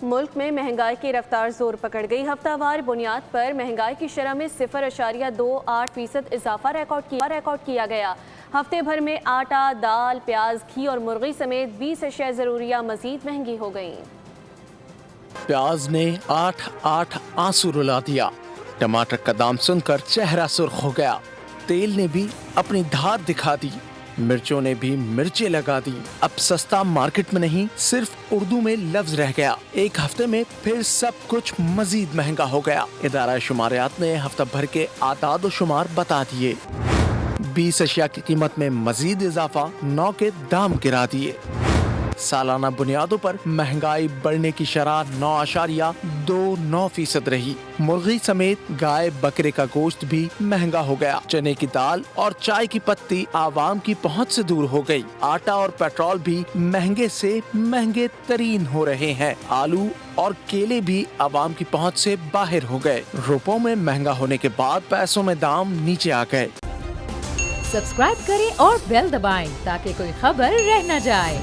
ملک میں مہنگائی کی رفتار زور پکڑ گئی۔ ہفتہ وار بنیاد پر مہنگائی کی شرح میں 0.28% اضافہ ریکارڈ کیا گیا۔ ہفتے بھر میں آٹا، دال، پیاز، گھی اور مرغی سمیت 20 اشیاء ضروریہ مزید مہنگی ہو گئیں۔ پیاز نے 8 آنسو رلا دیا، ٹماٹر کا دام سن کر چہرہ سرخ ہو گیا، تیل نے بھی اپنی دھار دکھا دی، مرچوں نے بھی مرچیں لگا دی۔ اب سستا مارکیٹ میں نہیں، صرف اردو میں لفظ رہ گیا۔ ایک ہفتے میں پھر سب کچھ مزید مہنگا ہو گیا۔ ادارہ شماریات نے ہفتہ بھر کے اعداد و شمار بتا دیے۔ 20 اشیاء کی قیمت میں مزید اضافہ، 9 کے دام گرا دیے۔ سالانہ بنیادوں پر مہنگائی بڑھنے کی شرح 9.29% رہی۔ مرغی سمیت گائے بکرے کا گوشت بھی مہنگا ہو گیا۔ چنے کی دال اور چائے کی پتی عوام کی پہنچ سے دور ہو گئی۔ آٹا اور پیٹرول بھی مہنگے سے مہنگے ترین ہو رہے ہیں۔ آلو اور کیلے بھی عوام کی پہنچ سے باہر ہو گئے۔ روپوں میں مہنگا ہونے کے بعد پیسوں میں دام نیچے آ گئے۔ سبسکرائب کریں اور بیل دبائیں تاکہ کوئی خبر رہ نہ جائے۔